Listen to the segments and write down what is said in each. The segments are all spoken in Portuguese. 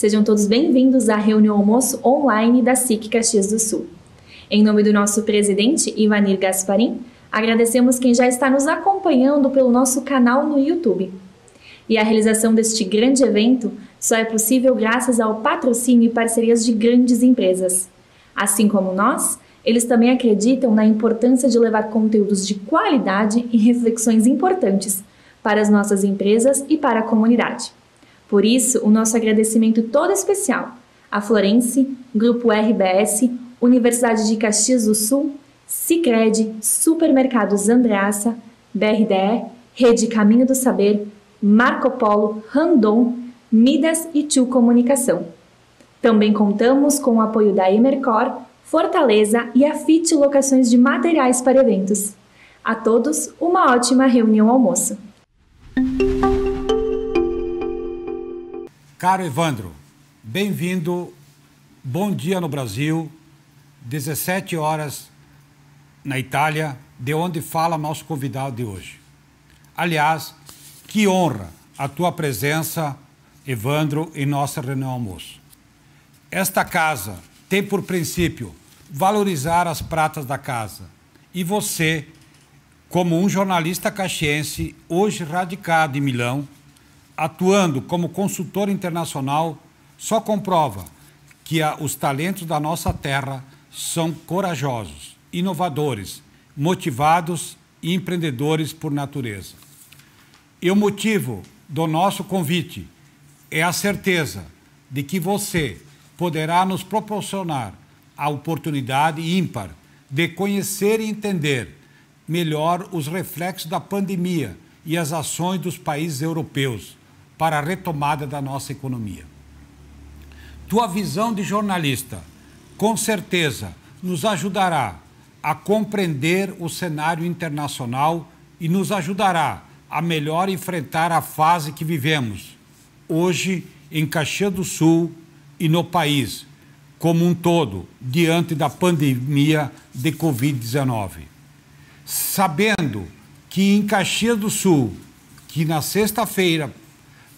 Sejam todos bem-vindos à reunião almoço online da SIC Caxias do Sul. Em nome do nosso presidente, Ivanir Gasparim, agradecemos quem já está nos acompanhando pelo nosso canal no YouTube. E a realização deste grande evento só é possível graças ao patrocínio e parcerias de grandes empresas. Assim como nós, eles também acreditam na importância de levar conteúdos de qualidade e reflexões importantes para as nossas empresas e para a comunidade. Por isso, o nosso agradecimento todo especial a Florence, Grupo RBS, Universidade de Caxias do Sul, Sicredi, Supermercados Andreassa, BRDE, Rede Caminho do Saber, Marco Polo, Randon, Midas e Tchu Comunicação. Também contamos com o apoio da Emercor, Fortaleza e a FIT Locações de Materiais para Eventos. A todos, uma ótima reunião almoço. Caro Evandro, bem-vindo, bom dia no Brasil, 17 horas na Itália, de onde fala nosso convidado de hoje. Aliás, que honra a tua presença, Evandro, em nossa reunião almoço. Esta casa tem por princípio valorizar as pratas da casa. E você, como um jornalista caxiense, hoje radicado em Milão, atuando como consultor internacional, só comprova que os talentos da nossa terra são corajosos, inovadores, motivados e empreendedores por natureza. E o motivo do nosso convite é a certeza de que você poderá nos proporcionar a oportunidade ímpar de conhecer e entender melhor os reflexos da pandemia e as ações dos países europeus para a retomada da nossa economia. Tua visão de jornalista, com certeza, nos ajudará a compreender o cenário internacional e nos ajudará a melhor enfrentar a fase que vivemos hoje em Caxias do Sul e no país como um todo, diante da pandemia de Covid-19. Sabendo que em Caxias do Sul, que na sexta-feira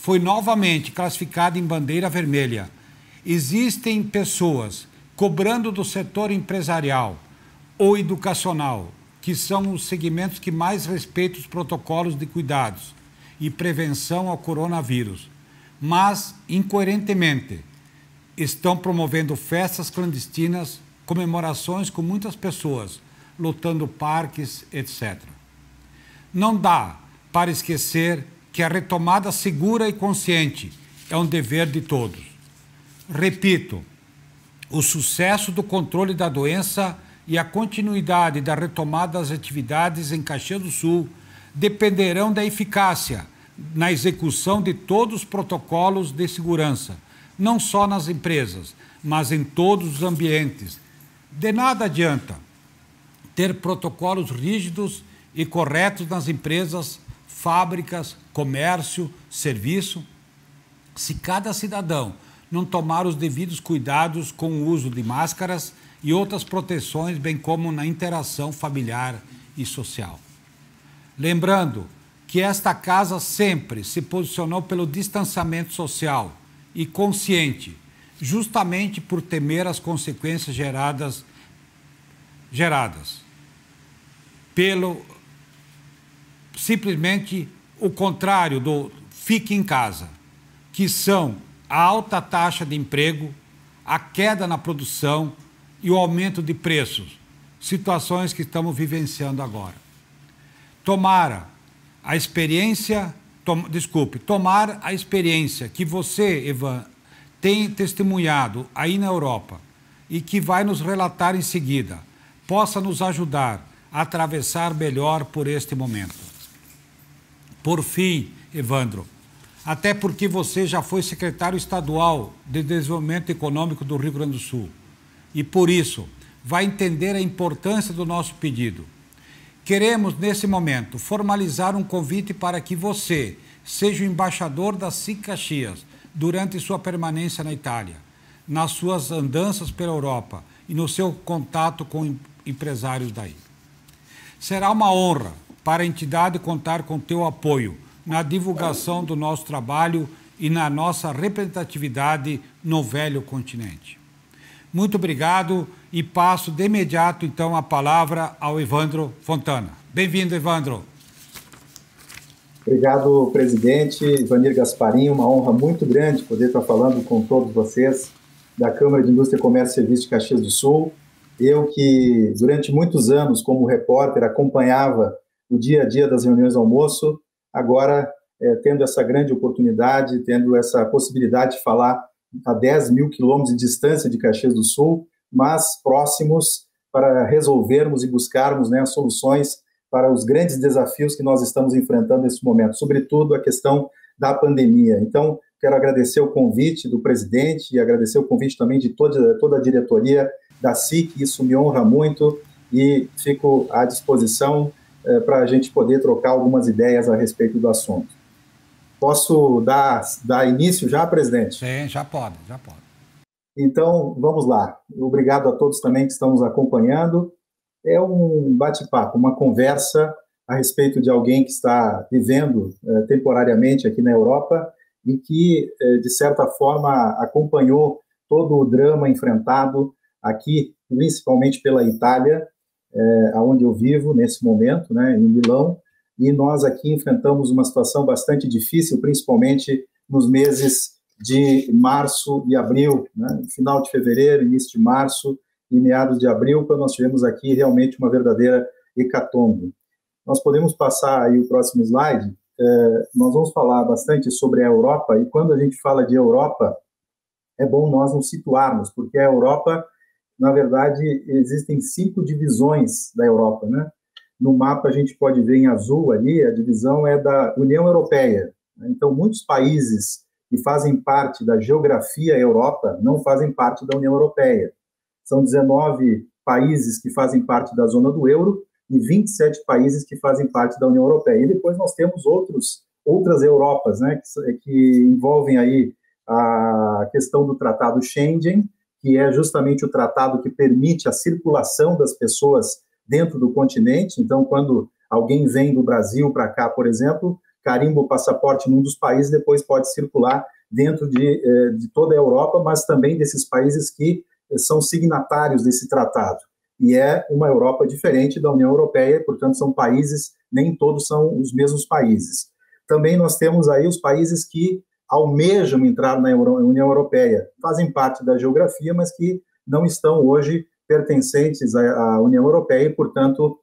foi novamente classificado em bandeira vermelha, existem pessoas cobrando do setor empresarial ou educacional, que são os segmentos que mais respeitam os protocolos de cuidados e prevenção ao coronavírus, mas, incoerentemente, estão promovendo festas clandestinas, comemorações com muitas pessoas, lotando parques, etc. Não dá para esquecer que a retomada segura e consciente é um dever de todos. Repito, o sucesso do controle da doença e a continuidade da retomada das atividades em Caxias do Sul dependerão da eficácia na execução de todos os protocolos de segurança, não só nas empresas, mas em todos os ambientes. De nada adianta ter protocolos rígidos e corretos nas empresas, fábricas, comércio, serviço, se cada cidadão não tomar os devidos cuidados com o uso de máscaras e outras proteções, bem como na interação familiar e social. Lembrando que esta casa sempre se posicionou pelo distanciamento social e consciente, justamente por temer as consequências geradas pelo simplesmente o contrário do fique em casa, que são a alta taxa de emprego, a queda na produção e o aumento de preços, situações que estamos vivenciando agora. Tomar a experiência que você, Evan, tem testemunhado aí na Europa e que vai nos relatar em seguida, possa nos ajudar a atravessar melhor por este momento. Por fim, Evandro, até porque você já foi secretário estadual de Desenvolvimento Econômico do Rio Grande do Sul e, por isso, vai entender a importância do nosso pedido. Queremos, nesse momento, formalizar um convite para que você seja o embaixador da SIC Caxias durante sua permanência na Itália, nas suas andanças pela Europa e no seu contato com empresários daí. Será uma honra para a entidade contar com teu apoio na divulgação do nosso trabalho e na nossa representatividade no velho continente. Muito obrigado e passo de imediato, então, a palavra ao Evandro Fontana. Bem-vindo, Evandro. Obrigado, presidente Ivanir Gasparim. Uma honra muito grande poder estar falando com todos vocês da Câmara de Indústria, Comércio e Serviços de Caxias do Sul. Eu que, durante muitos anos, como repórter, acompanhava o dia a dia das reuniões do almoço, agora, tendo essa grande oportunidade, tendo essa possibilidade de falar a 10 mil quilômetros de distância de Caxias do Sul, mas próximos para resolvermos e buscarmos, né, soluções para os grandes desafios que nós estamos enfrentando nesse momento, sobretudo a questão da pandemia. Então, quero agradecer o convite do presidente e agradecer o convite também de toda a diretoria da SIC, isso me honra muito e fico à disposição para a gente poder trocar algumas ideias a respeito do assunto. Posso dar início já, presidente? Sim, já pode. Então, vamos lá. Obrigado a todos também que estão nos acompanhando. É um bate-papo, uma conversa a respeito de alguém que está vivendo temporariamente aqui na Europa e que, de certa forma, acompanhou todo o drama enfrentado aqui, principalmente pela Itália, onde eu vivo nesse momento, né, em Milão, e nós aqui enfrentamos uma situação bastante difícil, principalmente nos meses de março e abril, né, final de fevereiro, início de março e meados de abril, quando nós tivemos aqui realmente uma verdadeira hecatombe. Nós podemos passar aí o próximo slide. Nós vamos falar bastante sobre a Europa, e quando a gente fala de Europa, é bom nós nos situarmos, porque a Europa, na verdade, existem 5 divisões da Europa, né? No mapa a gente pode ver em azul ali, a divisão é da União Europeia. Então, muitos países que fazem parte da geografia Europa não fazem parte da União Europeia. São 19 países que fazem parte da zona do euro e 27 países que fazem parte da União Europeia. E depois nós temos outras Europas, né, que envolvem aí a questão do Tratado Schengen, que é justamente o tratado que permite a circulação das pessoas dentro do continente. Então, quando alguém vem do Brasil para cá, por exemplo, carimba o passaporte num dos países, depois pode circular dentro de toda a Europa, mas também desses países que são signatários desse tratado. E é uma Europa diferente da União Europeia, portanto, são países, nem todos são os mesmos países. Também nós temos aí os países que almejam entrar na União Europeia, fazem parte da geografia, mas que não estão hoje pertencentes à União Europeia e, portanto,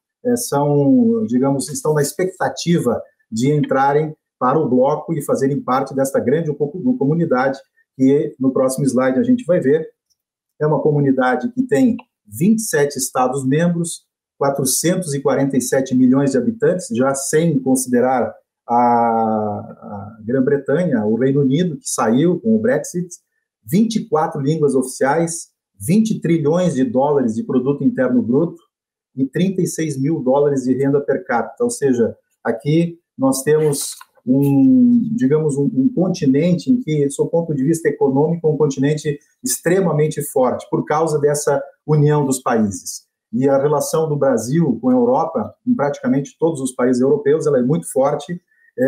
estão na expectativa de entrarem para o bloco e fazerem parte desta grande comunidade que, no próximo slide, a gente vai ver. É uma comunidade que tem 27 Estados-membros, 447 milhões de habitantes, já sem considerar a Grã-Bretanha, o Reino Unido, que saiu com o Brexit, 24 línguas oficiais, 20 trilhões de dólares de produto interno bruto e 36 mil dólares de renda per capita. Ou seja, aqui nós temos um continente em que, do seu ponto de vista econômico, é um continente extremamente forte, por causa dessa união dos países. E a relação do Brasil com a Europa, em praticamente todos os países europeus, ela é muito forte,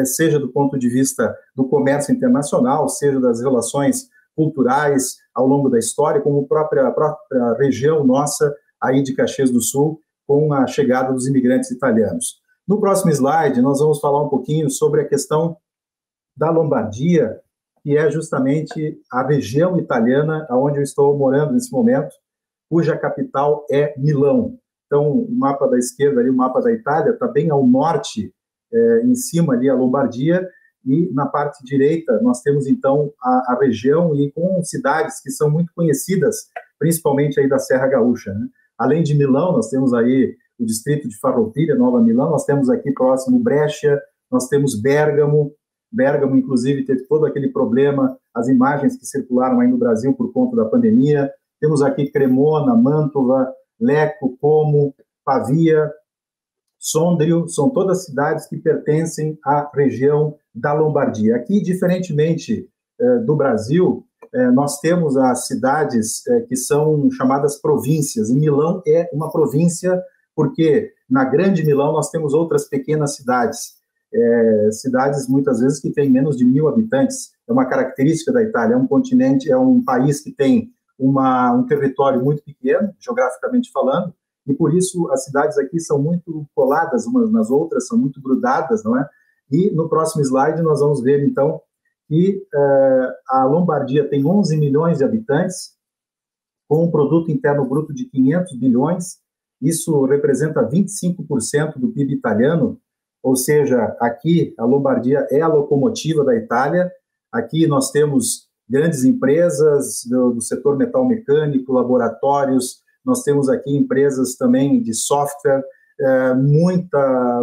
seja do ponto de vista do comércio internacional, seja das relações culturais ao longo da história, como a própria região nossa, aí de Caxias do Sul, com a chegada dos imigrantes italianos. No próximo slide, nós vamos falar um pouquinho sobre a questão da Lombardia, que é justamente a região italiana onde eu estou morando nesse momento, cuja capital é Milão. Então, o mapa da esquerda, ali, o mapa da Itália, está bem ao norte, em cima ali a Lombardia, e na parte direita nós temos, então, a região e com cidades que são muito conhecidas, principalmente aí da Serra Gaúcha, né? Além de Milão, nós temos aí o distrito de Farroupilha, Nova Milão, nós temos aqui próximo Brescia, nós temos Bérgamo, inclusive, teve todo aquele problema, as imagens que circularam aí no Brasil por conta da pandemia, temos aqui Cremona, Mantova, Lecco, Como, Pavia, Sondrio, são todas cidades que pertencem à região da Lombardia. Aqui, diferentemente do Brasil, nós temos as cidades que são chamadas províncias, e Milão é uma província porque na Grande Milão nós temos outras pequenas cidades, cidades muitas vezes que têm menos de 1.000 habitantes. é uma característica da Itália, é um continente, é um país que tem um território muito pequeno, geograficamente falando, e por isso as cidades aqui são muito coladas umas nas outras, são muito grudadas, não é? E no próximo slide nós vamos ver, então, que a Lombardia tem 11 milhões de habitantes, com um produto interno bruto de 500 bilhões, isso representa 25% do PIB italiano, ou seja, aqui a Lombardia é a locomotiva da Itália, aqui nós temos grandes empresas do setor metal mecânico, laboratórios, nós temos aqui empresas também de software,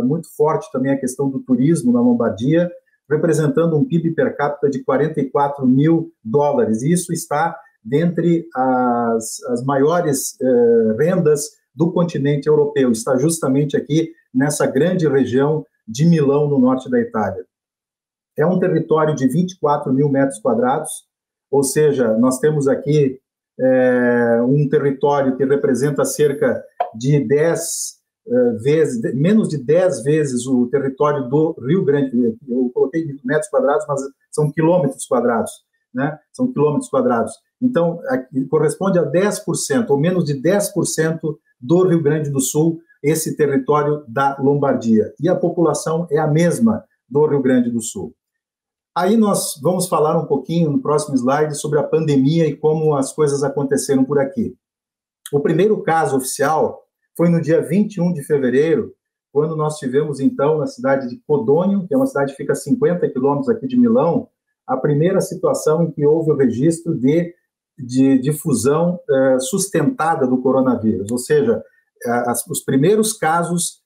muito forte também a questão do turismo na Lombardia, representando um PIB per capita de 44 mil dólares. Isso está dentre as maiores rendas do continente europeu, está justamente aqui nessa grande região de Milão, no norte da Itália. É um território de 24 mil metros quadrados, ou seja, nós temos aqui um território que representa cerca de 10 vezes, menos de 10 vezes o território do Rio Grande, eu coloquei metros quadrados, mas são quilômetros quadrados, né? São quilômetros quadrados. Então, corresponde a 10%, ou menos de 10% do Rio Grande do Sul, esse território da Lombardia. E a população é a mesma do Rio Grande do Sul. Aí nós vamos falar um pouquinho, no próximo slide, sobre a pandemia e como as coisas aconteceram por aqui. O primeiro caso oficial foi no dia 21 de fevereiro, quando nós tivemos, então, na cidade de Codogno, que é uma cidade que fica a 50 quilômetros aqui de Milão, a primeira situação em que houve o registro de difusão sustentada do coronavírus, ou seja, os primeiros casos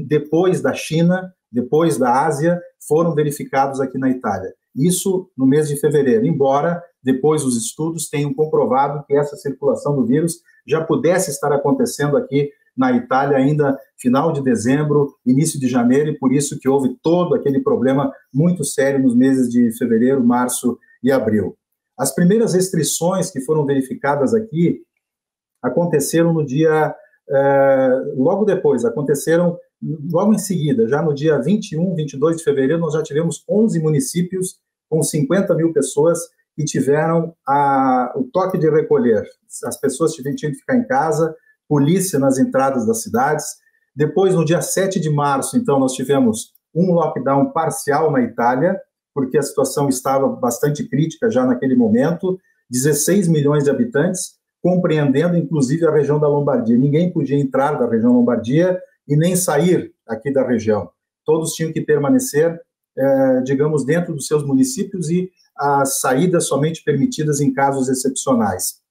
depois da China, depois da Ásia, foram verificados aqui na Itália. Isso no mês de fevereiro, embora depois os estudos tenham comprovado que essa circulação do vírus já pudesse estar acontecendo aqui na Itália ainda final de dezembro, início de janeiro, e por isso que houve todo aquele problema muito sério nos meses de fevereiro, março e abril. As primeiras restrições que foram verificadas aqui aconteceram no dia, logo depois, aconteceram logo em seguida, já no dia 21, 22 de fevereiro, nós já tivemos 11 municípios com 50 mil pessoas que tiveram o toque de recolher. As pessoas tinham que ficar em casa, polícia nas entradas das cidades. Depois, no dia 7 de março, então, nós tivemos um lockdown parcial na Itália, porque a situação estava bastante crítica já naquele momento, 16 milhões de habitantes, compreendendo inclusive a região da Lombardia. Ninguém podia entrar da região Lombardia e nem sair aqui da região. Todos tinham que permanecer, digamos, dentro dos seus municípios e as saídas somente permitidas em casos excepcionais.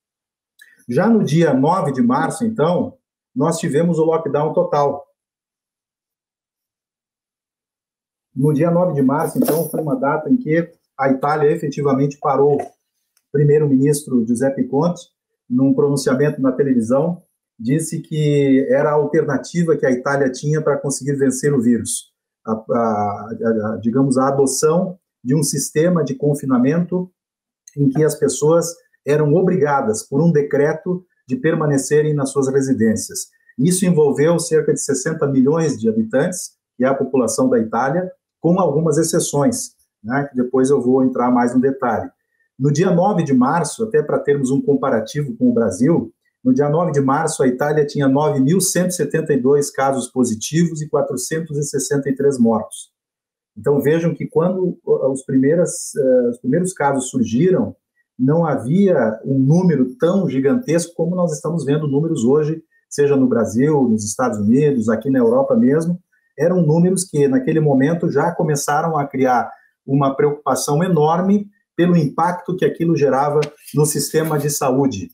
Já no dia 9 de março, então, nós tivemos o lockdown total. No dia 9 de março, então, foi uma data em que a Itália efetivamente parou. O primeiro-ministro Giuseppe Conte, num pronunciamento na televisão, disse que era a alternativa que a Itália tinha para conseguir vencer o vírus. Digamos, a adoção de um sistema de confinamento em que as pessoas eram obrigadas, por um decreto, de permanecerem nas suas residências. Isso envolveu cerca de 60 milhões de habitantes, que é a população da Itália, com algumas exceções, né, que depois eu vou entrar mais no detalhe. No dia 9 de março, até para termos um comparativo com o Brasil, no dia 9 de março, a Itália tinha 9.172 casos positivos e 463 mortos. Então, vejam que quando os primeiros casos surgiram, não havia um número tão gigantesco como nós estamos vendo números hoje, seja no Brasil, nos Estados Unidos, aqui na Europa mesmo. Eram números que, naquele momento, já começaram a criar uma preocupação enorme pelo impacto que aquilo gerava no sistema de saúde.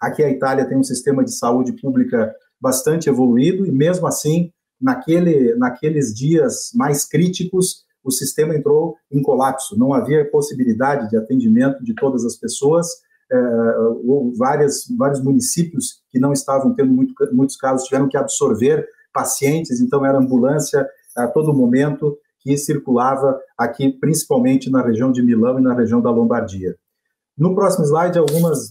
Aqui a Itália tem um sistema de saúde pública bastante evoluído e, mesmo assim, naqueles dias mais críticos, o sistema entrou em colapso. Não havia possibilidade de atendimento de todas as pessoas. Vários municípios que não estavam tendo muitos casos tiveram que absorver pacientes, então era ambulância a todo momento que circulava aqui, principalmente na região de Milão e na região da Lombardia. No próximo slide, algumas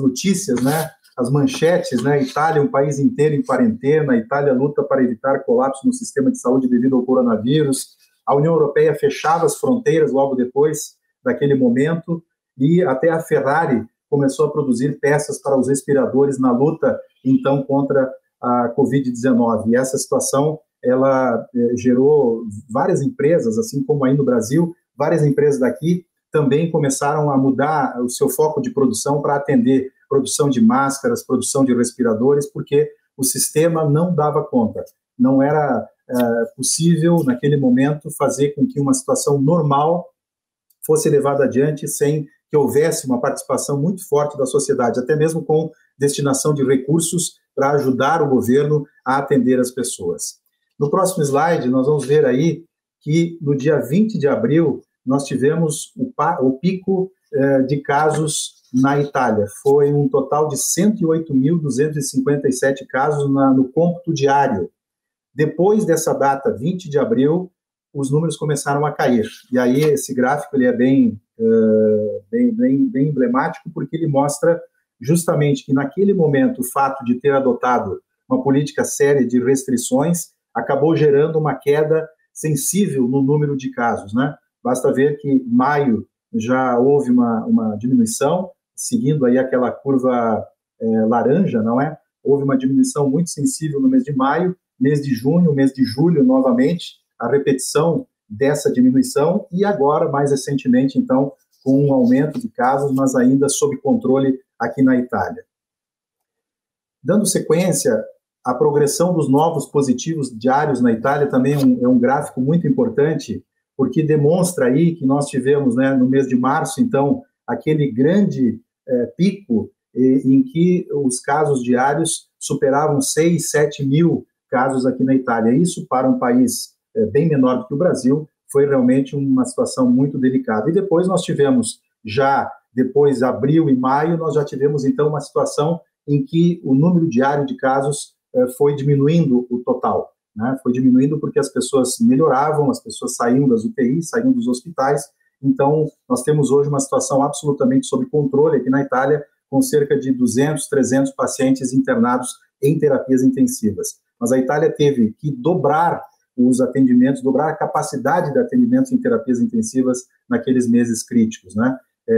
notícias, né? As manchetes, né? Itália, um país inteiro em quarentena, Itália luta para evitar colapso no sistema de saúde devido ao coronavírus, a União Europeia fechava as fronteiras logo depois daquele momento, e até a Ferrari começou a produzir peças para os respiradores na luta, então, contra a Covid-19. E essa situação, ela gerou várias empresas, assim como aí no Brasil, várias empresas daqui também começaram a mudar o seu foco de produção para atender produção de máscaras, produção de respiradores, porque o sistema não dava conta. Não era possível, naquele momento, fazer com que uma situação normal fosse levada adiante sem que houvesse uma participação muito forte da sociedade, até mesmo com destinação de recursos para ajudar o governo a atender as pessoas. No próximo slide, nós vamos ver aí que no dia 20 de abril, nós tivemos o pico de casos na Itália. Foi um total de 108.257 casos no cômputo diário. Depois dessa data, 20 de abril, os números começaram a cair. E aí esse gráfico ele é bem emblemático, porque ele mostra justamente que naquele momento o fato de ter adotado uma política séria de restrições acabou gerando uma queda sensível no número de casos, né? Basta ver que em maio já houve uma diminuição, seguindo aí aquela curva laranja, não é? Houve uma diminuição muito sensível no mês de maio, mês de junho, mês de julho, novamente, a repetição dessa diminuição, e agora, mais recentemente, então, com um aumento de casos, mas ainda sob controle aqui na Itália. Dando sequência, a progressão dos novos positivos diários na Itália também é um gráfico muito importante, porque demonstra aí que nós tivemos, né, no mês de março, então, aquele grande pico em que os casos diários superavam 6, 7 mil casos aqui na Itália. Isso, para um país bem menor do que o Brasil, foi realmente uma situação muito delicada. E depois nós tivemos, já depois, abril e maio, nós já tivemos, então, uma situação em que o número diário de casos foi diminuindo o total, né? Foi diminuindo porque as pessoas melhoravam, as pessoas saíam das UTIs, saíam dos hospitais. Então, nós temos hoje uma situação absolutamente sob controle aqui na Itália, com cerca de 200, 300 pacientes internados em terapias intensivas. Mas a Itália teve que dobrar os atendimentos, dobrar a capacidade de atendimentos em terapias intensivas naqueles meses críticos, né?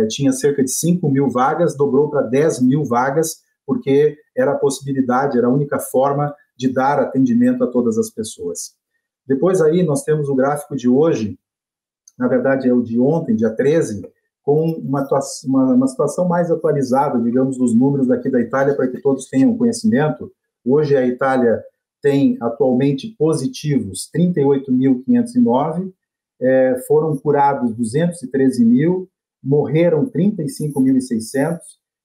Tinha cerca de 5 mil vagas, dobrou para 10 mil vagas, porque era a possibilidade, era a única forma de dar atendimento a todas as pessoas. Depois aí nós temos o gráfico de hoje, na verdade é o de ontem, dia 13, com uma situação mais atualizada, digamos, dos números daqui da Itália, para que todos tenham conhecimento. Hoje a Itália tem atualmente positivos 38.509, foram curados 213 mil, morreram 35.600,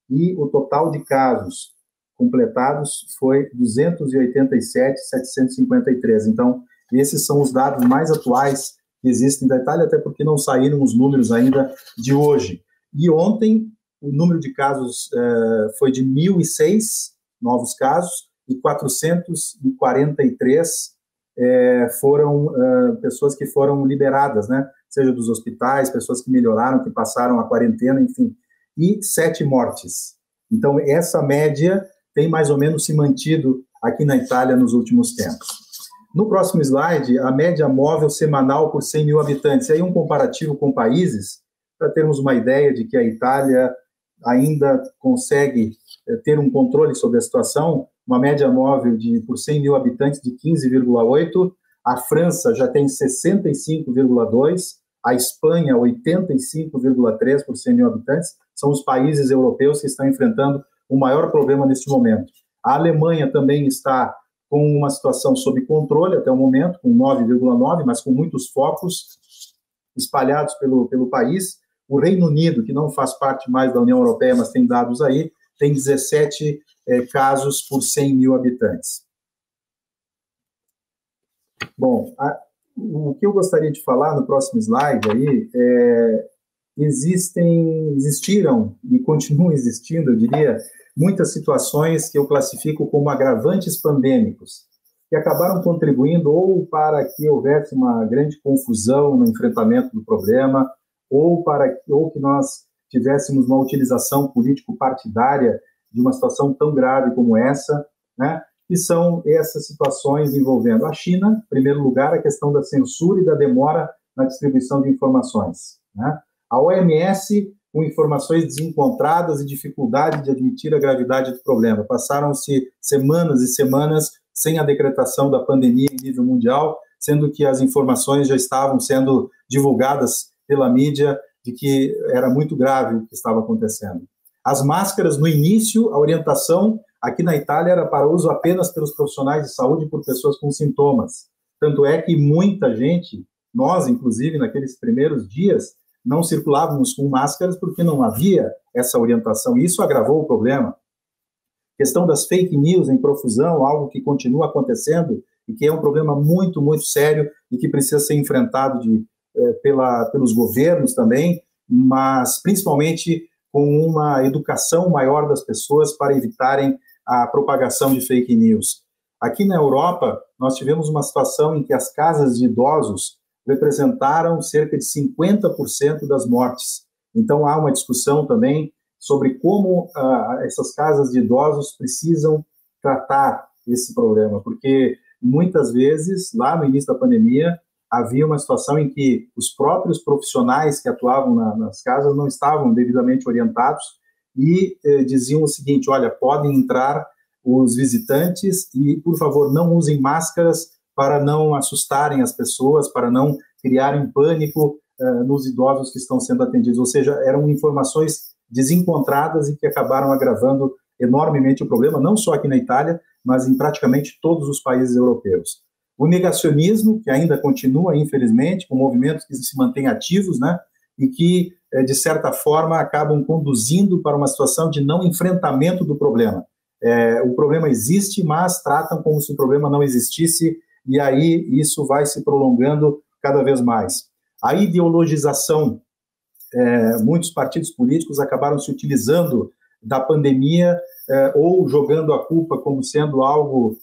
e o total de casos completados foi 287.753. Então, esses são os dados mais atuais que existem da Itália, até porque não saíram os números ainda de hoje. E ontem, o número de casos foi de 1.006 novos casos, e 443 foram pessoas que foram liberadas, né? Seja dos hospitais, pessoas que melhoraram, que passaram a quarentena, enfim, e 7 mortes. Então, essa média tem mais ou menos se mantido aqui na Itália nos últimos tempos. No próximo slide, a média móvel semanal por 100 mil habitantes. E aí um comparativo com países, para termos uma ideia de que a Itália ainda consegue ter um controle sobre a situação. Uma média móvel por 100 mil habitantes de 15,8, a França já tem 65,2, a Espanha 85,3 por 100 mil habitantes, são os países europeus que estão enfrentando o maior problema neste momento. A Alemanha também está com uma situação sob controle até o momento, com 9,9, mas com muitos focos espalhados pelo país. O Reino Unido, que não faz parte mais da União Europeia, mas tem dados aí, tem 17 casos por 100 mil habitantes. Bom, o que eu gostaria de falar no próximo slide aí existiram e continuam existindo, eu diria, muitas situações que eu classifico como agravantes pandêmicos, que acabaram contribuindo ou para que houvesse uma grande confusão no enfrentamento do problema, ou que nós tivéssemos uma utilização político-partidária de uma situação tão grave como essa, né? Que são essas situações envolvendo a China, em primeiro lugar, a questão da censura e da demora na distribuição de informações, né? A OMS, com informações desencontradas e dificuldade de admitir a gravidade do problema. Passaram-se semanas e semanas sem a decretação da pandemia em nível mundial, sendo que as informações já estavam sendo divulgadas pela mídia de que era muito grave o que estava acontecendo. As máscaras, no início, a orientação aqui na Itália era para uso apenas pelos profissionais de saúde e por pessoas com sintomas. Tanto é que muita gente, nós, inclusive, naqueles primeiros dias, não circulávamos com máscaras porque não havia essa orientação. E isso agravou o problema. A questão das fake news em profusão, algo que continua acontecendo e que é um problema muito, muito sério e que precisa ser enfrentado pelos governos também, mas principalmente com uma educação maior das pessoas para evitarem a propagação de fake news. Aqui na Europa, nós tivemos uma situação em que as casas de idosos representaram cerca de 50% das mortes. Então, há uma discussão também sobre como essas casas de idosos precisam tratar esse problema, porque muitas vezes, lá no início da pandemia, havia uma situação em que os próprios profissionais que atuavam nas casas não estavam devidamente orientados e diziam o seguinte: olha, podem entrar os visitantes e, por favor, não usem máscaras para não assustarem as pessoas, para não criarem pânico nos idosos que estão sendo atendidos. Ou seja, eram informações desencontradas e que acabaram agravando enormemente o problema, não só aqui na Itália, mas em praticamente todos os países europeus. O negacionismo, que ainda continua, infelizmente, com movimentos que se mantêm ativos, né, e que, de certa forma, acabam conduzindo para uma situação de não enfrentamento do problema. O problema existe, mas tratam como se o problema não existisse, e aí isso vai se prolongando cada vez mais. A ideologização, muitos partidos políticos acabaram se utilizando da pandemia ou jogando a culpa como sendo algo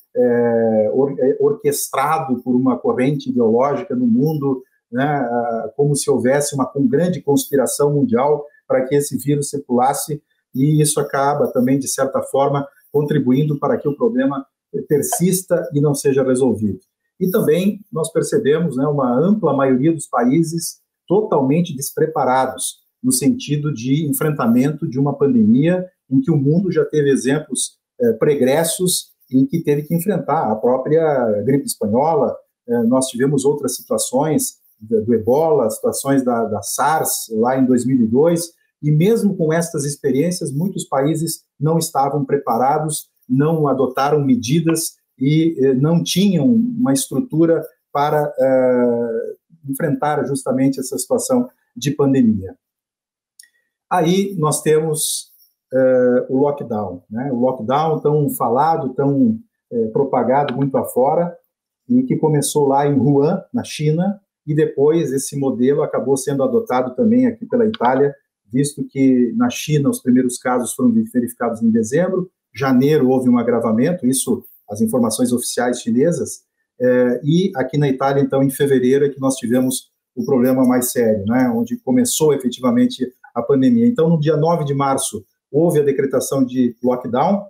orquestrado por uma corrente ideológica no mundo, né, como se houvesse uma grande conspiração mundial para que esse vírus circulasse, e isso acaba também, de certa forma, contribuindo para que o problema persista e não seja resolvido. E também nós percebemos, né, uma ampla maioria dos países totalmente despreparados no sentido de enfrentamento de uma pandemia em que o mundo já teve exemplos pregressos em que teve que enfrentar a própria gripe espanhola. Nós tivemos outras situações do Ebola, situações da SARS lá em 2002, e mesmo com estas experiências, muitos países não estavam preparados, não adotaram medidas e não tinham uma estrutura para enfrentar justamente essa situação de pandemia. Aí nós temos o lockdown, né? O lockdown tão falado, tão propagado muito afora, e que começou lá em Wuhan, na China, e depois esse modelo acabou sendo adotado também aqui pela Itália, visto que na China os primeiros casos foram verificados em dezembro, janeiro houve um agravamento, isso as informações oficiais chinesas, e aqui na Itália, então, em fevereiro é que nós tivemos o problema mais sério, né, onde começou efetivamente a pandemia. Então, no dia 9 de março, houve a decretação de lockdown.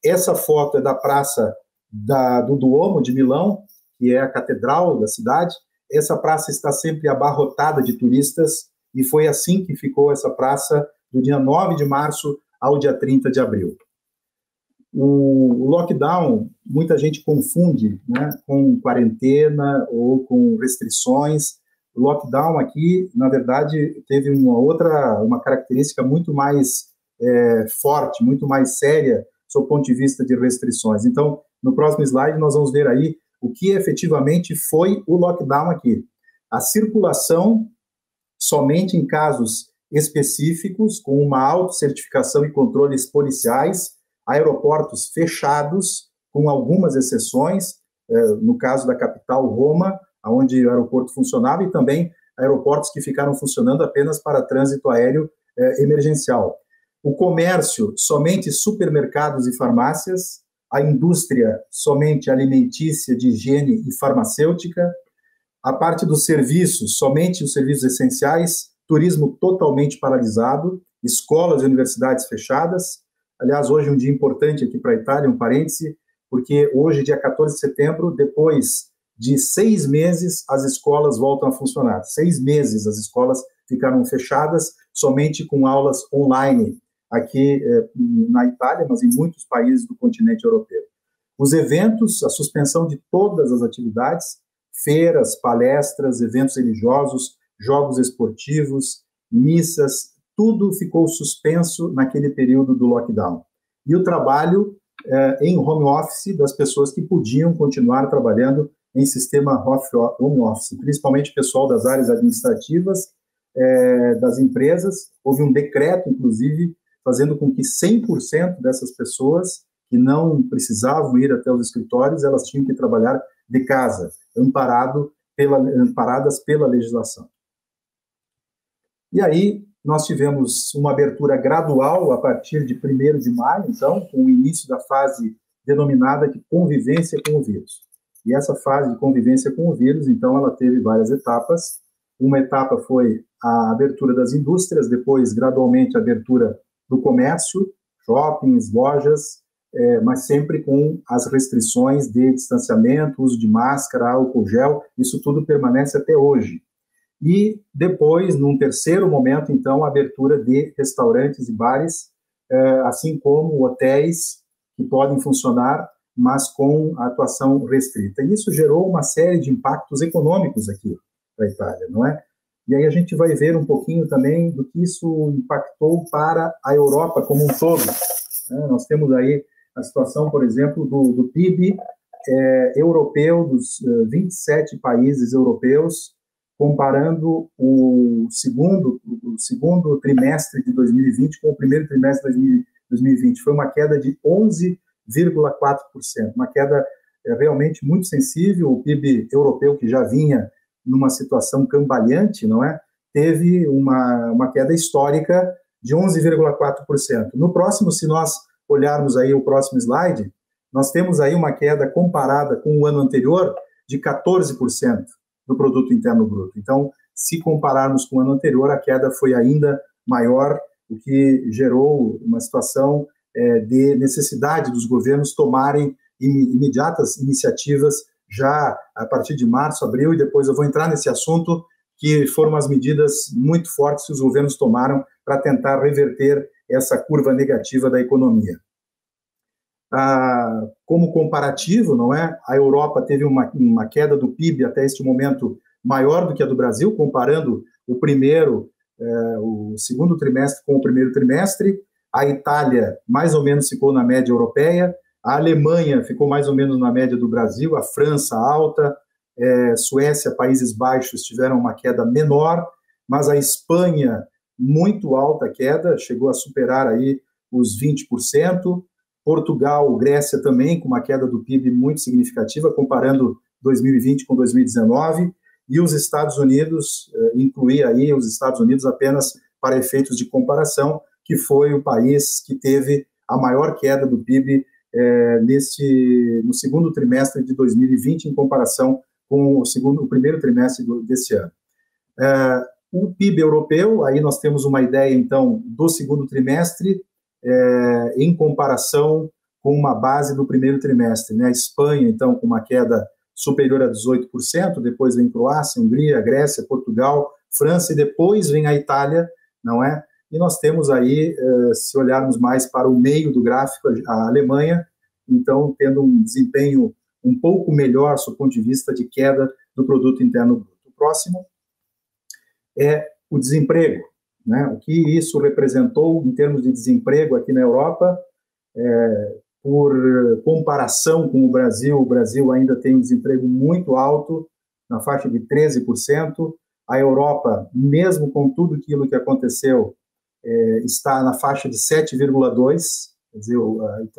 Essa foto é da praça do Duomo de Milão, que é a catedral da cidade. Essa praça está sempre abarrotada de turistas, e foi assim que ficou essa praça do dia 9 de março ao dia 30 de abril. O lockdown, muita gente confunde, né, com quarentena ou com restrições. O lockdown aqui, na verdade, teve uma característica muito mais forte, muito mais séria, sob o ponto de vista de restrições. Então, no próximo slide, nós vamos ver aí o que efetivamente foi o lockdown aqui. A circulação somente em casos específicos, com uma autocertificação e controles policiais, aeroportos fechados, com algumas exceções, no caso da capital, Roma, onde o aeroporto funcionava, e também aeroportos que ficaram funcionando apenas para trânsito aéreo emergencial. O comércio, somente supermercados e farmácias, a indústria, somente alimentícia, de higiene e farmacêutica, a parte dos serviços, somente os serviços essenciais, turismo totalmente paralisado, escolas e universidades fechadas. Aliás, hoje é um dia importante aqui para a Itália, um parêntese, porque hoje, dia 14 de setembro, depois de 6 meses, as escolas voltam a funcionar. 6 meses as escolas ficaram fechadas, somente com aulas online, aqui na Itália, mas em muitos países do continente europeu. Os eventos, a suspensão de todas as atividades, feiras, palestras, eventos religiosos, jogos esportivos, missas, tudo ficou suspenso naquele período do lockdown. E o trabalho em home office das pessoas que podiam continuar trabalhando em sistema home office, principalmente pessoal das áreas administrativas, das empresas. Houve um decreto, inclusive, fazendo com que 100% dessas pessoas que não precisavam ir até os escritórios, elas tinham que trabalhar de casa, amparadas pela legislação. E aí, nós tivemos uma abertura gradual a partir de 1º de maio, então, com o início da fase denominada de convivência com o vírus. E essa fase de convivência com o vírus, então, ela teve várias etapas. Uma etapa foi a abertura das indústrias, depois, gradualmente, a abertura do comércio, shoppings, lojas, mas sempre com as restrições de distanciamento, uso de máscara, álcool gel, isso tudo permanece até hoje. E depois, num terceiro momento, então, a abertura de restaurantes e bares, assim como hotéis que podem funcionar, mas com a atuação restrita. E isso gerou uma série de impactos econômicos aqui para a Itália, não é? E aí a gente vai ver um pouquinho também do que isso impactou para a Europa como um todo. Nós temos aí a situação, por exemplo, do PIB europeu, dos 27 países europeus, comparando o segundo trimestre de 2020 com o primeiro trimestre de 2020. Foi uma queda de 11,4%, uma queda realmente muito sensível. O PIB europeu, que já vinha numa situação cambaleante, não é? Teve uma queda histórica de 11,4%. No próximo, se nós olharmos aí o próximo slide, nós temos aí uma queda comparada com o ano anterior de 14% do produto interno bruto. Então, se compararmos com o ano anterior, a queda foi ainda maior, o que gerou uma situação de necessidade dos governos tomarem imediatas iniciativas já a partir de março, abril, e depois eu vou entrar nesse assunto, que foram as medidas muito fortes que os governos tomaram para tentar reverter essa curva negativa da economia. Como comparativo, não é? A Europa teve uma queda do PIB até este momento maior do que a do Brasil, comparando o segundo trimestre com o primeiro trimestre. A Itália mais ou menos ficou na média europeia, a Alemanha ficou mais ou menos na média do Brasil, a França alta, Suécia, Países Baixos tiveram uma queda menor, mas a Espanha muito alta queda, chegou a superar aí os 20%, Portugal, Grécia também, com uma queda do PIB muito significativa, comparando 2020 com 2019, e os Estados Unidos, incluir aí os Estados Unidos apenas para efeitos de comparação, que foi o país que teve a maior queda do PIB no segundo trimestre de 2020, em comparação com o primeiro trimestre desse ano. O PIB europeu, aí nós temos uma ideia, então, do segundo trimestre, em comparação com uma base do primeiro trimestre, né? A Espanha, então, com uma queda superior a 18%, depois vem Croácia, Hungria, Grécia, Portugal, França, e depois vem a Itália, não é? E nós temos aí, se olharmos mais para o meio do gráfico, a Alemanha, então, tendo um desempenho um pouco melhor, do ponto de vista de queda do produto interno bruto. O próximo é o desemprego, né? O que isso representou em termos de desemprego aqui na Europa, por comparação com o Brasil ainda tem um desemprego muito alto, na faixa de 13%. A Europa, mesmo com tudo aquilo que aconteceu, está na faixa de 7,2%, quer dizer,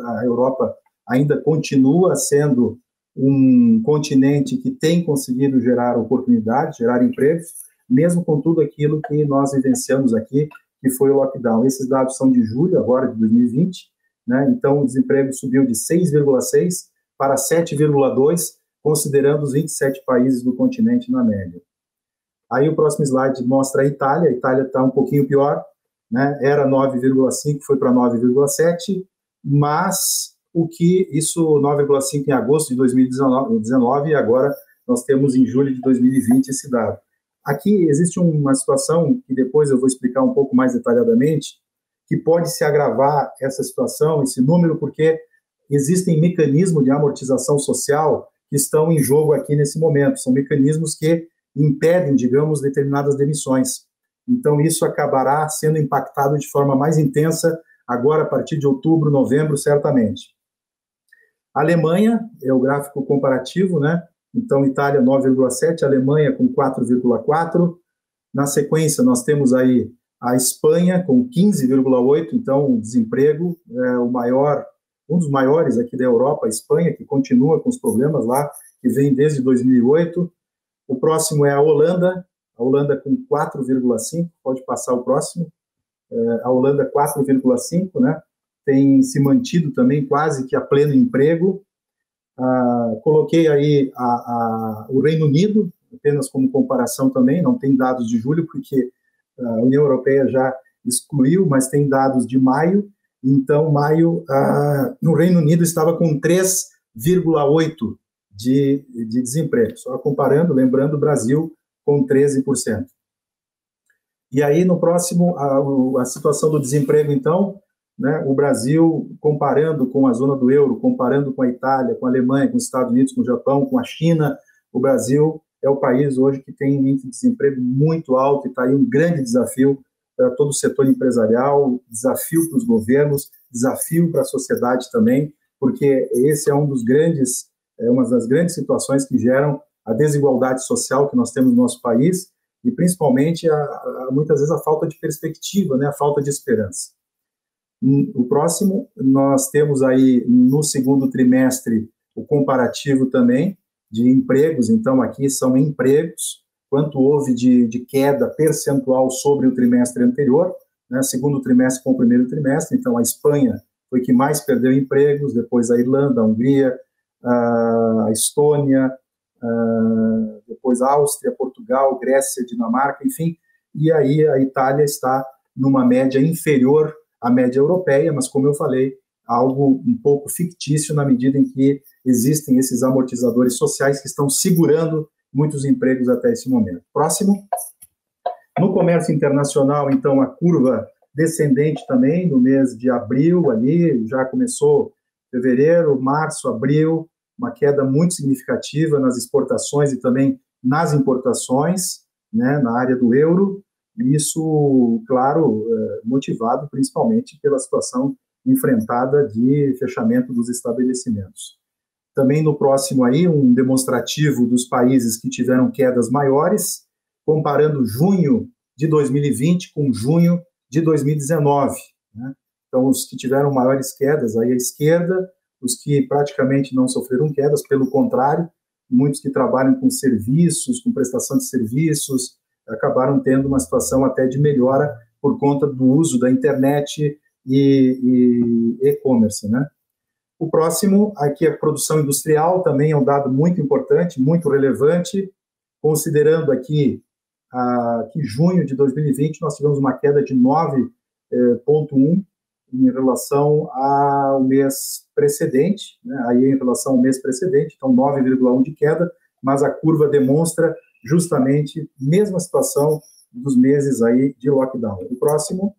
a Europa ainda continua sendo um continente que tem conseguido gerar oportunidades, gerar empregos, mesmo com tudo aquilo que nós vivenciamos aqui, que foi o lockdown. Esses dados são de julho, agora, de 2020, né? Então, o desemprego subiu de 6,6% para 7,2%, considerando os 27 países do continente na média. Aí o próximo slide mostra a Itália está um pouquinho pior, né? Era 9,5%, foi para 9,7%, mas isso 9,5% em agosto de 2019, e agora nós temos em julho de 2020 esse dado. Aqui existe uma situação que depois eu vou explicar um pouco mais detalhadamente, que pode se agravar essa situação, esse número, porque existem mecanismos de amortização social que estão em jogo aqui nesse momento. São mecanismos que impedem, digamos, determinadas demissões. Então, isso acabará sendo impactado de forma mais intensa agora, a partir de outubro, novembro, certamente. A Alemanha é o gráfico comparativo, né? Então, Itália 9,7, Alemanha com 4,4. Na sequência, nós temos aí a Espanha com 15,8, então o desemprego é o maior, um dos maiores aqui da Europa, a Espanha, que continua com os problemas lá, que vem desde 2008. O próximo é a Holanda com 4,5, pode passar o próximo. A Holanda 4,5, né? Tem se mantido também quase que a pleno emprego. Coloquei aí o Reino Unido, apenas como comparação também, não tem dados de julho, porque a União Europeia já excluiu, mas tem dados de maio. Então, maio, no Reino Unido estava com 3,8% de desemprego. Só comparando, lembrando, o Brasil com 13%. E aí, no próximo, a situação do desemprego, então, né, o Brasil, comparando com a zona do euro, comparando com a Itália, com a Alemanha, com os Estados Unidos, com o Japão, com a China, o Brasil é o país hoje que tem um índice de desemprego muito alto e está aí um grande desafio para todo o setor empresarial, desafio para os governos, desafio para a sociedade também, porque esse é uma das grandes situações que geram a desigualdade social que nós temos no nosso país e, principalmente, muitas vezes a falta de perspectiva, né, a falta de esperança. O próximo, nós temos aí, no segundo trimestre, o comparativo também de empregos, então aqui são empregos, quanto houve de queda percentual sobre o trimestre anterior, né, segundo trimestre com o primeiro trimestre, então a Espanha foi que mais perdeu empregos, depois a Irlanda, a Hungria, a Estônia, depois a Áustria, Portugal, Grécia, Dinamarca, enfim, e aí a Itália está numa média inferior à média europeia, mas como eu falei, algo um pouco fictício na medida em que existem esses amortizadores sociais que estão segurando muitos empregos até esse momento. Próximo. No comércio internacional, então, a curva descendente também, no mês de abril, ali, já começou fevereiro, março, abril, uma queda muito significativa nas exportações e também nas importações, né, na área do euro, e isso, claro, motivado principalmente pela situação enfrentada de fechamento dos estabelecimentos. Também no próximo aí, um demonstrativo dos países que tiveram quedas maiores, comparando junho de 2020 com junho de 2019. Né? Então, os que tiveram maiores quedas, aí à esquerda, os que praticamente não sofreram quedas, pelo contrário, muitos que trabalham com serviços, com prestação de serviços, acabaram tendo uma situação até de melhora por conta do uso da internet e e-commerce, né? O próximo, aqui a produção industrial, também é um dado muito importante, muito relevante, considerando aqui que junho de 2020 nós tivemos uma queda de 9,1 em relação ao mês precedente, né? Aí em relação ao mês precedente, então 9,1 de queda, mas a curva demonstra justamente a mesma situação dos meses aí de lockdown. O próximo,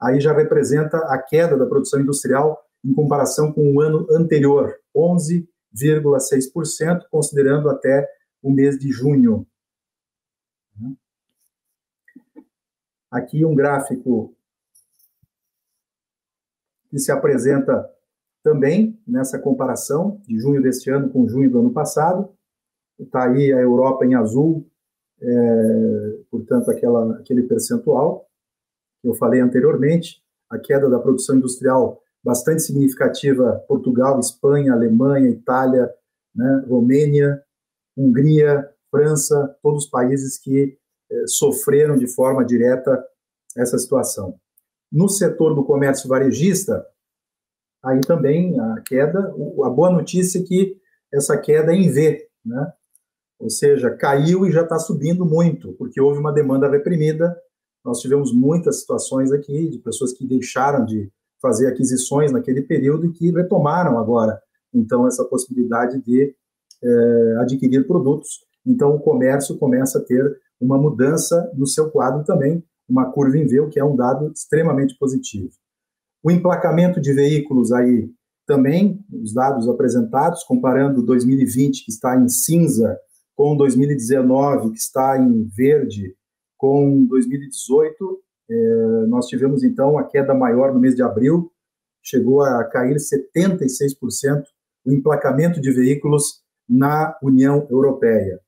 aí já representa a queda da produção industrial em comparação com o ano anterior, 11,6%, considerando até o mês de junho. Aqui um gráfico que se apresenta também nessa comparação de junho deste ano com junho do ano passado. Está aí a Europa em azul, portanto, aquele percentual que eu falei anteriormente, a queda da produção industrial bastante significativa, Portugal, Espanha, Alemanha, Itália, né, Romênia, Hungria, França, todos os países que sofreram de forma direta essa situação. No setor do comércio varejista, aí também a queda, a boa notícia é que essa queda é em V, né? Ou seja, caiu e já está subindo muito, porque houve uma demanda reprimida. Nós tivemos muitas situações aqui de pessoas que deixaram de fazer aquisições naquele período e que retomaram agora, então, essa possibilidade de adquirir produtos. Então, o comércio começa a ter uma mudança no seu quadro também, uma curva em V, o que é um dado extremamente positivo. O emplacamento de veículos aí também, os dados apresentados, comparando 2020, que está em cinza, com 2019, que está em verde, com 2018, nós tivemos, então, a queda maior no mês de abril, chegou a cair 76% o emplacamento de veículos na União Europeia.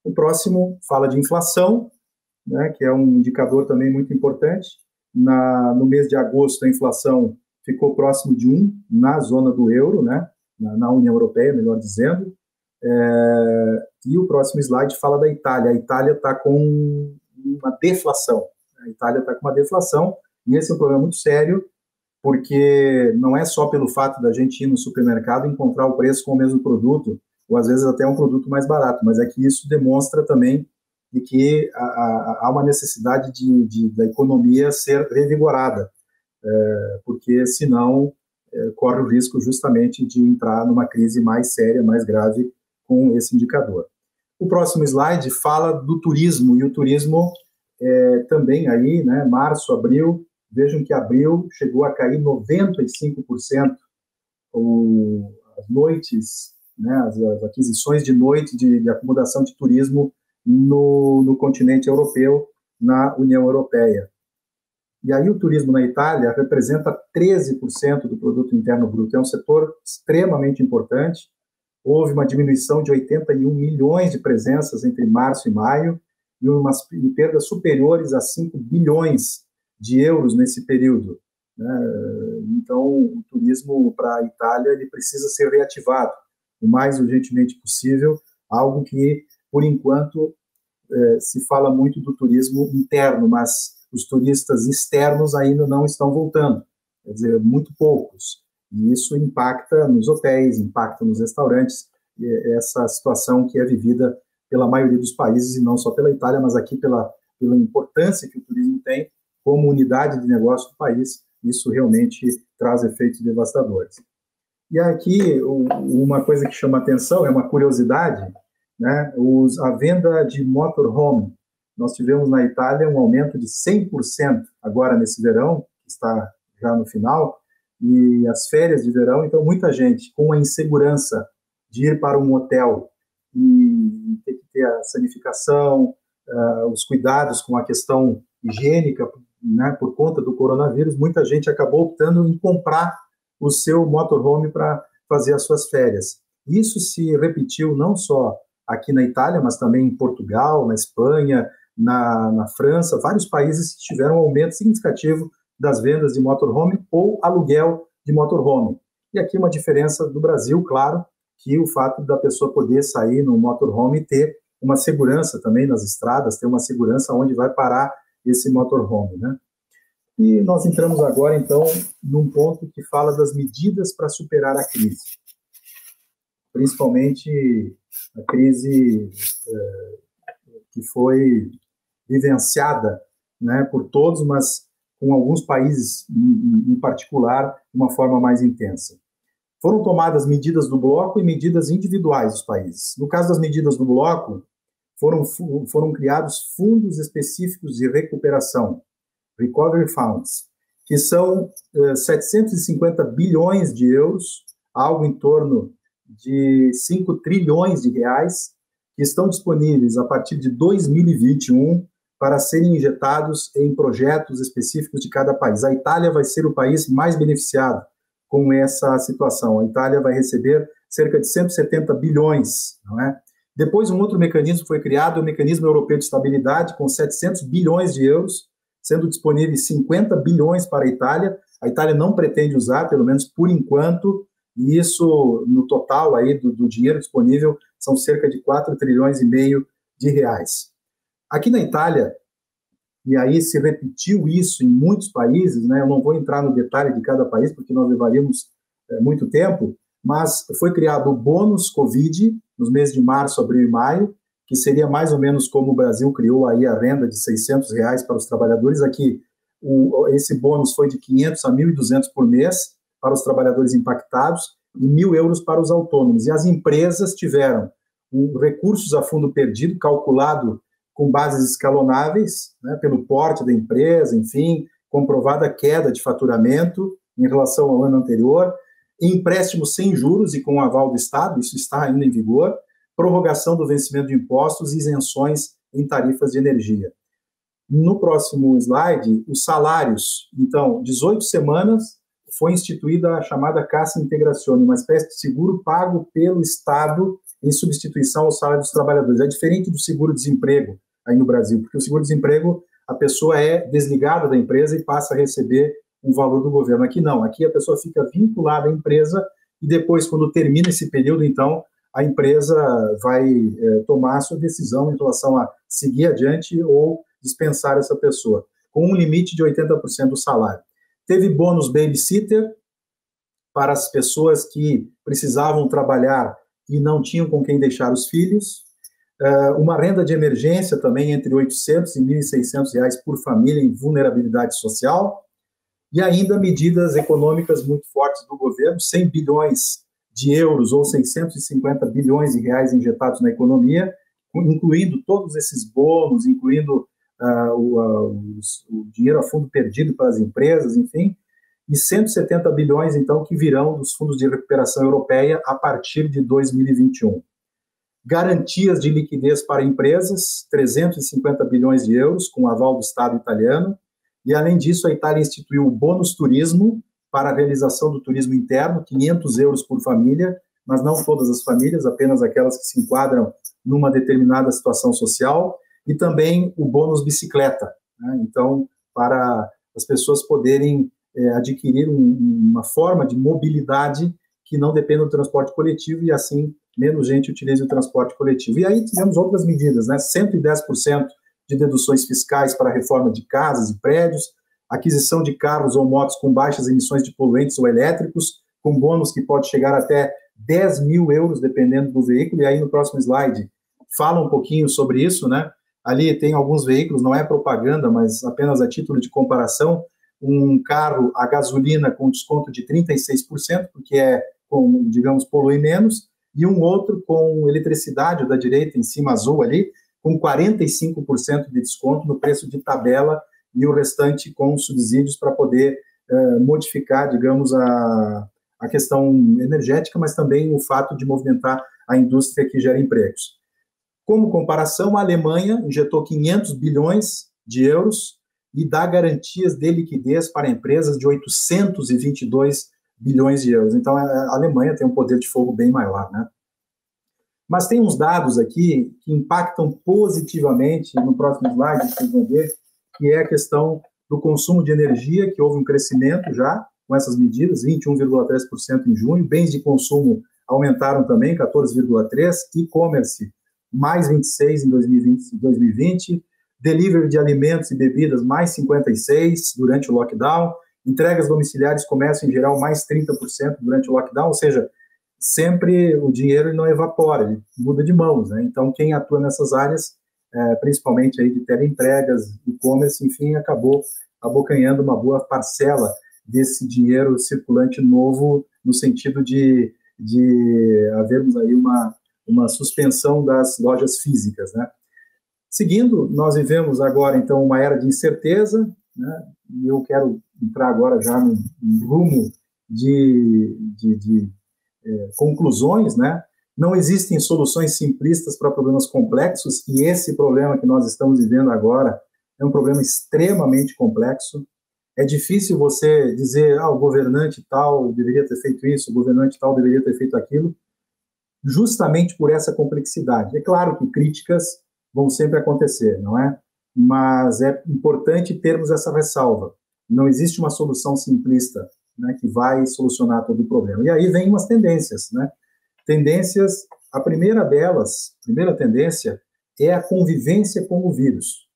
O próximo fala de inflação, né, que é um indicador também muito importante. No mês de agosto, a inflação ficou próximo de 1 na zona do euro, né, na União Europeia, melhor dizendo. E o próximo slide fala da Itália. A Itália está com uma deflação. A Itália está com uma deflação, e esse é um problema muito sério, porque não é só pelo fato da gente ir no supermercado e encontrar o preço com o mesmo produto, ou às vezes até um produto mais barato, mas é que isso demonstra também de que há uma necessidade da economia ser revigorada, porque senão corre o risco justamente de entrar numa crise mais séria, mais grave com esse indicador. O próximo slide fala do turismo, e o turismo também aí, né, março, abril, vejam que abril chegou a cair 95% as noites, né, as aquisições de noite de acomodação de turismo no continente europeu, na União Europeia. E aí o turismo na Itália representa 13% do produto interno bruto, é um setor extremamente importante. Houve uma diminuição de 81 milhões de presenças entre março e maio, e perdas superiores a 5 bilhões de euros nesse período, né? Então, o turismo para a Itália ele precisa ser reativado o mais urgentemente possível, algo que, por enquanto, se fala muito do turismo interno, mas os turistas externos ainda não estão voltando, quer dizer, muito poucos, e isso impacta nos hotéis, impacta nos restaurantes, essa situação que é vivida pela maioria dos países, e não só pela Itália, mas aqui pela importância que o turismo tem como unidade de negócio do país, isso realmente traz efeitos devastadores. E aqui, uma coisa que chama atenção, é uma curiosidade, né, a venda de motorhome. Nós tivemos na Itália um aumento de 100% agora nesse verão, que está já no final, e as férias de verão, então muita gente com a insegurança de ir para um hotel e ter que ter a sanificação, os cuidados com a questão higiênica, né, por conta do coronavírus, muita gente acabou optando em comprar o seu motorhome para fazer as suas férias. Isso se repetiu não só aqui na Itália, mas também em Portugal, na Espanha, na França, vários países que tiveram um aumento significativo das vendas de motorhome ou aluguel de motorhome. E aqui uma diferença do Brasil, claro, que o fato da pessoa poder sair no motorhome e ter uma segurança também nas estradas, ter uma segurança onde vai parar esse motorhome, né? E nós entramos agora, então, num ponto que fala das medidas para superar a crise. Principalmente a crise que foi vivenciada, né, por todos, mas com alguns países em particular, de uma forma mais intensa. Foram tomadas medidas do bloco e medidas individuais dos países. No caso das medidas do bloco, foram criados fundos específicos de recuperação, Recovery Funds, que são 750 bilhões de euros, algo em torno de 5 trilhões de reais, que estão disponíveis a partir de 2021 para serem injetados em projetos específicos de cada país. A Itália vai ser o país mais beneficiado com essa situação. A Itália vai receber cerca de 170 bilhões, não é? Depois, um outro mecanismo foi criado, o Mecanismo Europeu de Estabilidade, com 700 bilhões de euros, sendo disponíveis 50 bilhões para a Itália. A Itália não pretende usar, pelo menos por enquanto, e isso, no total aí do dinheiro disponível, são cerca de 4 trilhões e meio de reais. Aqui na Itália, e aí se repetiu isso em muitos países, né? Eu não vou entrar no detalhe de cada país, porque nós levaríamos muito tempo, mas foi criado o bônus Covid, nos meses de março, abril e maio, que seria mais ou menos como o Brasil criou aí a renda de R$600 para os trabalhadores. Aqui, esse bônus foi de 500 a 1.200 por mês para os trabalhadores impactados e 1.000 euros para os autônomos. E as empresas tiveram recursos a fundo perdido, calculado com bases escalonáveis, né, pelo porte da empresa, enfim, comprovada queda de faturamento em relação ao ano anterior, empréstimos sem juros e com aval do Estado, isso está ainda em vigor, prorrogação do vencimento de impostos e isenções em tarifas de energia. No próximo slide, os salários. Então, 18 semanas foi instituída a chamada Cassa Integrazione, uma espécie de seguro pago pelo Estado em substituição ao salário dos trabalhadores. É diferente do seguro-desemprego aí no Brasil, porque o seguro-desemprego, a pessoa é desligada da empresa e passa a receber um valor do governo. Aqui não, aqui a pessoa fica vinculada à empresa e depois, quando termina esse período, então, a empresa vai tomar a sua decisão em relação a seguir adiante ou dispensar essa pessoa, com um limite de 80% do salário. Teve bônus babysitter para as pessoas que precisavam trabalhar e não tinham com quem deixar os filhos, uma renda de emergência também entre R$ 800 e R$ 1.600 por família em vulnerabilidade social, e ainda medidas econômicas muito fortes do governo, 100 bilhões de euros ou 650 bilhões de reais injetados na economia, incluindo todos esses bônus, incluindo o dinheiro a fundo perdido para as empresas, enfim, e 170 bilhões, então, que virão dos fundos de recuperação europeia a partir de 2021. Garantias de liquidez para empresas, 350 bilhões de euros, com aval do Estado italiano, e, além disso, a Itália instituiu o bônus turismo para a realização do turismo interno, 500 euros por família, mas não todas as famílias, apenas aquelas que se enquadram numa determinada situação social, e também o bônus bicicleta, né? Então, para as pessoas poderem adquirir uma forma de mobilidade que não dependa do transporte coletivo e, assim, menos gente utilize o transporte coletivo. E aí tivemos outras medidas, né? 110% de deduções fiscais para a reforma de casas e prédios, aquisição de carros ou motos com baixas emissões de poluentes ou elétricos, com bônus que pode chegar até 10 mil euros, dependendo do veículo, e aí no próximo slide fala um pouquinho sobre isso, né? Ali tem alguns veículos, não é propaganda, mas apenas a título de comparação, um carro a gasolina com desconto de 36%, porque digamos, polui menos, e um outro com eletricidade, o da direita, em cima azul ali, com 45% de desconto no preço de tabela e o restante com subsídios para poder modificar, digamos, a questão energética, mas também o fato de movimentar a indústria que gera empregos. Como comparação, a Alemanha injetou 500 bilhões de euros e dá garantias de liquidez para empresas de 822 bilhões de euros. Então, a Alemanha tem um poder de fogo bem maior, né? Mas tem uns dados aqui que impactam positivamente, no próximo slide vocês vão ver, que é a questão do consumo de energia, que houve um crescimento já com essas medidas, 21,3% em junho, bens de consumo aumentaram também, 14,3%, e-commerce, mais 26% em 2020, delivery de alimentos e bebidas, mais 56% durante o lockdown, entregas domiciliares começam em geral mais 30% durante o lockdown, ou seja, sempre o dinheiro não evapora, ele muda de mãos, né? Então, quem atua nessas áreas, principalmente aí de teleentregas, e-commerce, enfim, acabou abocanhando uma boa parcela desse dinheiro circulante novo, no sentido de havermos aí uma suspensão das lojas físicas, né? Seguindo, nós vivemos agora, então, uma era de incerteza, né? E eu quero entrar agora já num rumo de conclusões, né? Não existem soluções simplistas para problemas complexos, e esse problema que nós estamos vivendo agora é um problema extremamente complexo. É difícil você dizer, o governante tal deveria ter feito isso, o governante tal deveria ter feito aquilo, justamente por essa complexidade. É claro que críticas vão sempre acontecer, não é? Mas é importante termos essa ressalva. Não existe uma solução simplista, né, que vai solucionar todo o problema. E aí vem umas tendências, né? Tendências, a primeira tendência é a convivência com o vírus.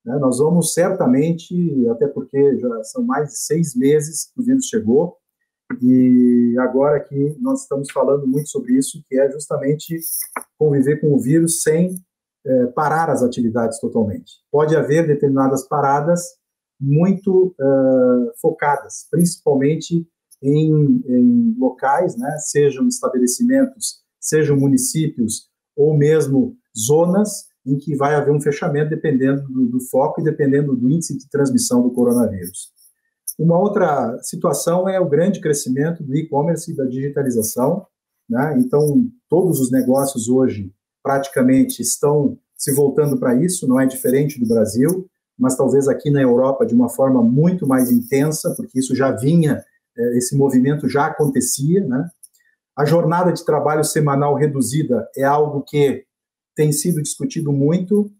Né? Nós vamos certamente, até porque já são mais de 6 meses que o vírus chegou, e agora que nós estamos falando muito sobre isso, que é justamente conviver com o vírus sem parar as atividades totalmente. Pode haver determinadas paradas muito focadas, principalmente em locais, né, sejam estabelecimentos, sejam municípios ou mesmo zonas em que vai haver um fechamento dependendo do foco e dependendo do índice de transmissão do coronavírus. Uma outra situação é o grande crescimento do e-commerce e da digitalização, né? Então, todos os negócios hoje praticamente estão se voltando para isso, não é diferente do Brasil, mas talvez aqui na Europa de uma forma muito mais intensa, porque isso já vinha, esse movimento já acontecia, né? A jornada de trabalho semanal reduzida é algo que tem sido discutido muito,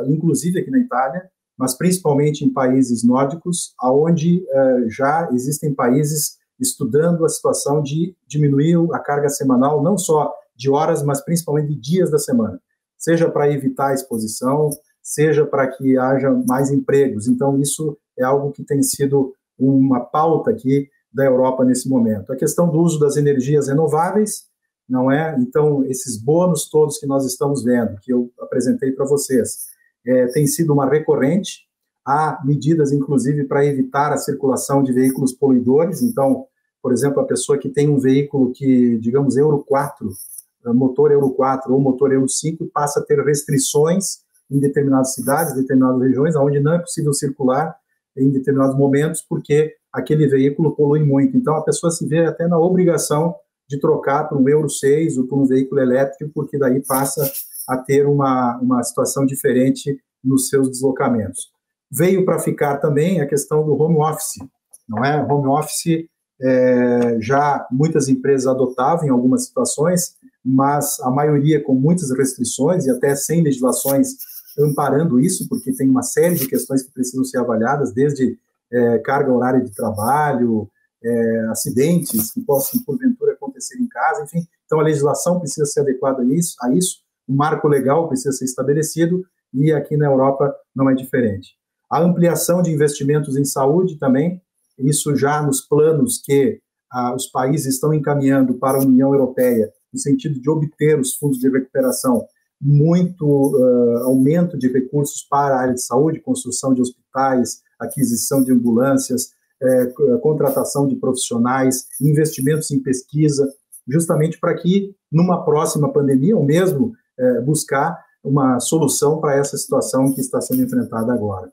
inclusive aqui na Itália, mas principalmente em países nórdicos, onde já existem países estudando a situação de diminuir a carga semanal, não só de horas, mas principalmente de dias da semana, seja para evitar a exposição, seja para que haja mais empregos. Então, isso é algo que tem sido uma pauta aqui da Europa nesse momento. A questão do uso das energias renováveis, não é? Então, esses bônus todos que nós estamos vendo, que eu apresentei para vocês, tem sido uma recorrente. Há medidas, inclusive, para evitar a circulação de veículos poluidores. Então, por exemplo, a pessoa que tem um veículo que, digamos, Euro 4, motor Euro 4 ou motor Euro 5, passa a ter restrições em determinadas cidades, determinadas regiões, onde não é possível circular em determinados momentos, porque aquele veículo polui muito. Então, a pessoa se vê até na obrigação de trocar para um Euro 6 ou para um veículo elétrico, porque daí passa a ter uma situação diferente nos seus deslocamentos. Veio para ficar também a questão do home office, não é? Home office já muitas empresas adotavam em algumas situações, mas a maioria com muitas restrições e até sem legislações amparando isso, porque tem uma série de questões que precisam ser avaliadas, desde carga horária de trabalho, acidentes que possam, porventura, acontecer em casa, enfim. Então, a legislação precisa ser adequada a isso, o marco legal precisa ser estabelecido, e aqui na Europa não é diferente. A ampliação de investimentos em saúde também, isso já nos planos que os países estão encaminhando para a União Europeia, no sentido de obter os fundos de recuperação, muito aumento de recursos para a área de saúde, construção de hospitais, aquisição de ambulâncias, contratação de profissionais, investimentos em pesquisa, justamente para que, numa próxima pandemia, ou mesmo buscar uma solução para essa situação que está sendo enfrentada agora.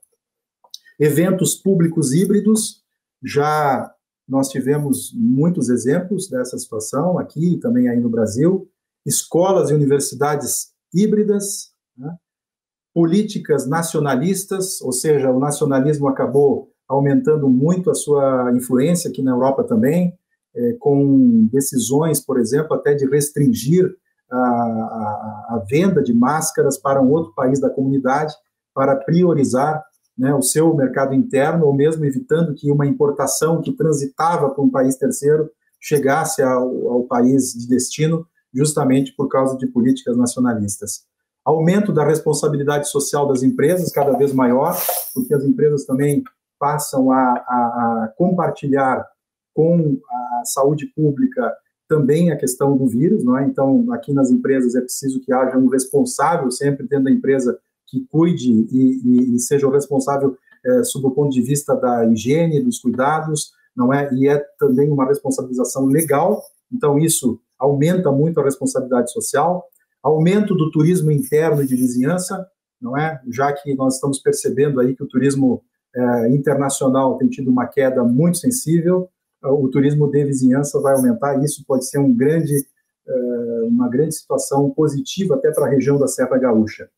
Eventos públicos híbridos, já nós tivemos muitos exemplos dessa situação aqui e também aí no Brasil. Escolas e universidades híbridas, né? Políticas nacionalistas, ou seja, o nacionalismo acabou aumentando muito a sua influência aqui na Europa também, com decisões, por exemplo, até de restringir a venda de máscaras para um outro país da comunidade, para priorizar, né, o seu mercado interno, ou mesmo evitando que uma importação que transitava para um país terceiro chegasse ao país de destino, justamente por causa de políticas nacionalistas. Aumento da responsabilidade social das empresas, cada vez maior, porque as empresas também passam a compartilhar com a saúde pública também a questão do vírus, não é? Então, aqui nas empresas é preciso que haja um responsável sempre dentro da empresa que cuide e seja o responsável sob o ponto de vista da higiene, dos cuidados, não é? E é também uma responsabilização legal, então isso aumenta muito a responsabilidade social, aumento do turismo interno e de vizinhança, não é? Já que nós estamos percebendo aí que o turismo internacional tem tido uma queda muito sensível, o turismo de vizinhança vai aumentar, e isso pode ser uma grande situação positiva até para a região da Serra Gaúcha.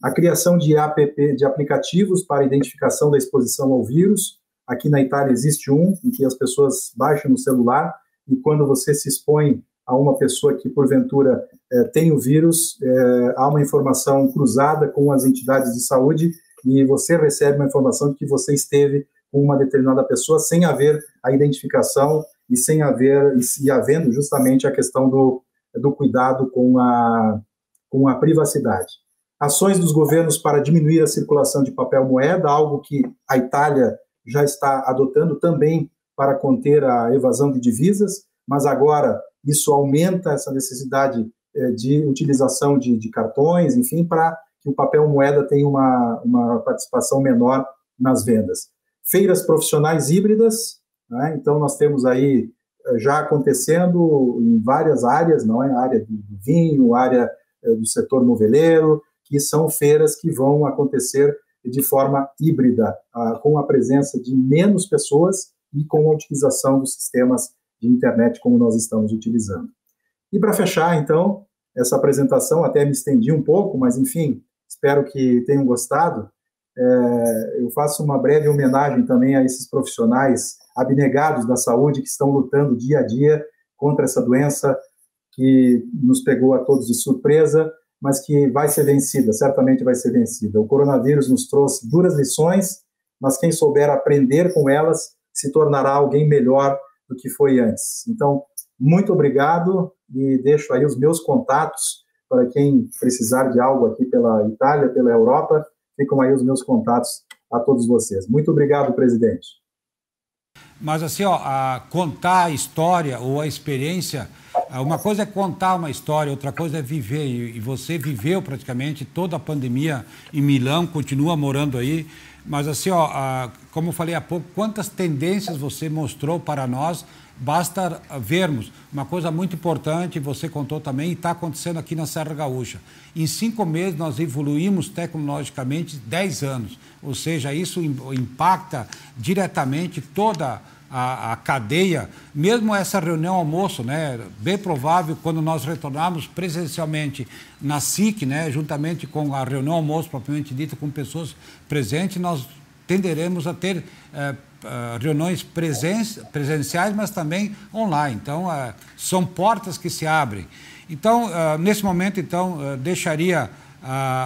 A criação de aplicativos para identificação da exposição ao vírus. Aqui na Itália existe um, em que as pessoas baixam no celular, e quando você se expõe a uma pessoa que, porventura, tem o vírus, há uma informação cruzada com as entidades de saúde, e você recebe uma informação de que você esteve com uma determinada pessoa sem haver a identificação e havendo justamente a questão do cuidado com a privacidade. Ações dos governos para diminuir a circulação de papel moeda, algo que a Itália já está adotando também para conter a evasão de divisas, mas agora isso aumenta essa necessidade de utilização de cartões, enfim, para que o papel moeda tenha uma participação menor nas vendas. Feiras profissionais híbridas, né? Então nós temos aí já acontecendo em várias áreas, não é? A área do vinho, a área do setor moveleiro, que são feiras que vão acontecer de forma híbrida, com a presença de menos pessoas e com a utilização dos sistemas de internet como nós estamos utilizando. E para fechar, então, essa apresentação, até me estendi um pouco, mas, enfim, espero que tenham gostado. Eu faço uma breve homenagem também a esses profissionais abnegados da saúde que estão lutando dia a dia contra essa doença que nos pegou a todos de surpresa, mas que vai ser vencida, certamente vai ser vencida. O coronavírus nos trouxe duras lições, mas quem souber aprender com elas se tornará alguém melhor do que foi antes. Então, muito obrigado e deixo aí os meus contatos para quem precisar de algo aqui pela Itália, pela Europa, ficam aí os meus contatos a todos vocês. Muito obrigado, presidente. Mas assim, ó, contar a história ou a experiência, uma coisa é contar uma história, outra coisa é viver, e você viveu praticamente toda a pandemia em Milão, continua morando aí, mas assim, ó, como eu falei há pouco, quantas tendências você mostrou para nós, basta vermos. Uma coisa muito importante, você contou também, e está acontecendo aqui na Serra Gaúcha. Em 5 meses nós evoluímos tecnologicamente 10 anos, ou seja, isso impacta diretamente toda a cadeia, mesmo essa reunião almoço, né, bem provável quando nós retornarmos presencialmente na SIC, né, juntamente com a reunião almoço propriamente dita, com pessoas presentes, nós tenderemos a ter reuniões presenciais, mas também online. Então, são portas que se abrem. Então, nesse momento, então, deixaria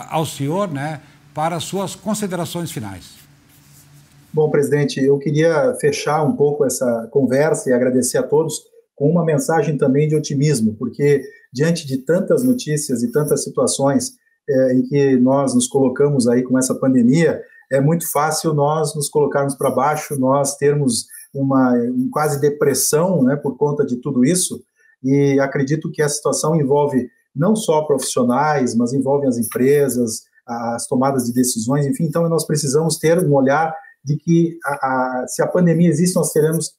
ao senhor, né, para as suas considerações finais. Bom, presidente, eu queria fechar um pouco essa conversa e agradecer a todos com uma mensagem também de otimismo, porque diante de tantas notícias e tantas situações em que nós nos colocamos aí com essa pandemia, é muito fácil nós nos colocarmos para baixo, nós termos uma quase depressão, né, por conta de tudo isso, e acredito que a situação envolve não só profissionais, mas envolve as empresas, as tomadas de decisões, enfim, então nós precisamos ter um olhar de que se a pandemia existe, nós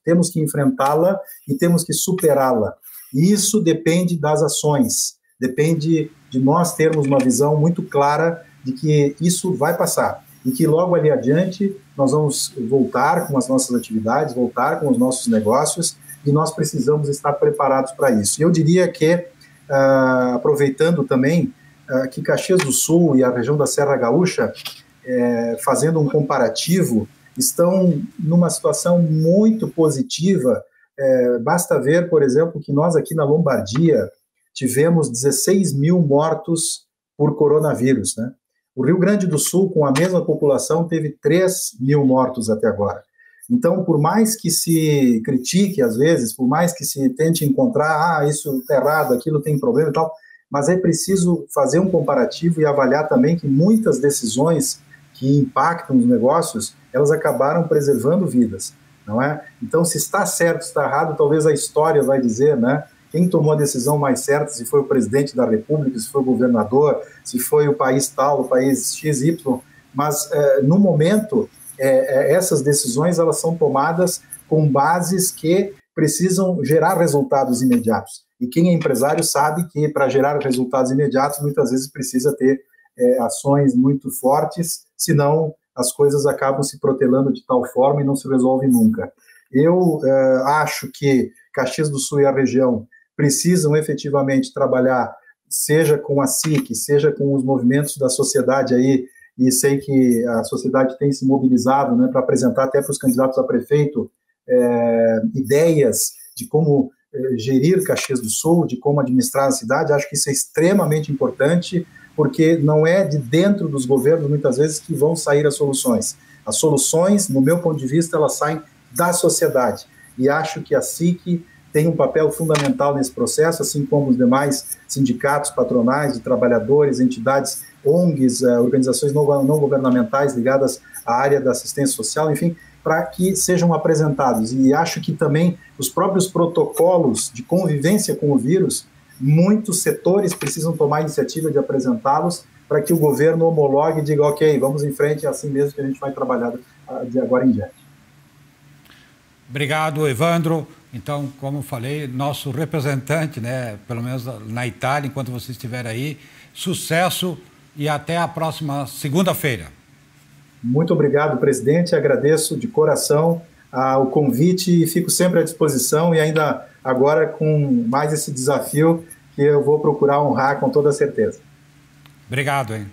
temos que enfrentá-la e temos que superá-la. E isso depende das ações, depende de nós termos uma visão muito clara de que isso vai passar e que logo ali adiante nós vamos voltar com as nossas atividades, voltar com os nossos negócios e nós precisamos estar preparados para isso. E eu diria que, aproveitando também que Caxias do Sul e a região da Serra Gaúcha, fazendo um comparativo, estão numa situação muito positiva. Basta ver, por exemplo, que nós aqui na Lombardia tivemos 16 mil mortos por coronavírus, né? O Rio Grande do Sul, com a mesma população, teve 3 mil mortos até agora. Então, por mais que se critique, às vezes, por mais que se tente encontrar, isso está errado, aquilo tem problema e tal, mas é preciso fazer um comparativo e avaliar também que muitas decisões que impactam os negócios, elas acabaram preservando vidas, não é? Então, se está certo, se está errado, talvez a história vai dizer, né? Quem tomou a decisão mais certa, se foi o presidente da República, se foi o governador, se foi o país tal, o país XY, mas no momento, essas decisões elas são tomadas com bases que precisam gerar resultados imediatos. E quem é empresário sabe que para gerar resultados imediatos, muitas vezes precisa ter ações muito fortes, senão as coisas acabam se protelando de tal forma e não se resolvem nunca. Eu acho que Caxias do Sul e a região precisam efetivamente trabalhar, seja com a SIC, seja com os movimentos da sociedade aí, e sei que a sociedade tem se mobilizado, né, para apresentar até para os candidatos a prefeito ideias de como gerir Caxias do Sul, de como administrar a cidade. Acho que isso é extremamente importante, porque não é de dentro dos governos, muitas vezes, que vão sair as soluções. As soluções, no meu ponto de vista, elas saem da sociedade. E acho que a SIC tem um papel fundamental nesse processo, assim como os demais sindicatos, patronais, de trabalhadores, entidades, ONGs, organizações não governamentais ligadas à área da assistência social, enfim, para que sejam apresentados. E acho que também os próprios protocolos de convivência com o vírus, muitos setores precisam tomar a iniciativa de apresentá-los para que o governo homologue e diga, ok, vamos em frente, é assim mesmo que a gente vai trabalhar de agora em diante. Obrigado, Evandro. Então, como falei, nosso representante, né, pelo menos na Itália, enquanto você estiver aí, sucesso e até a próxima segunda-feira. Muito obrigado, presidente. Agradeço de coração o convite e fico sempre à disposição, e ainda agora com mais esse desafio que eu vou procurar honrar com toda certeza. Obrigado, hein?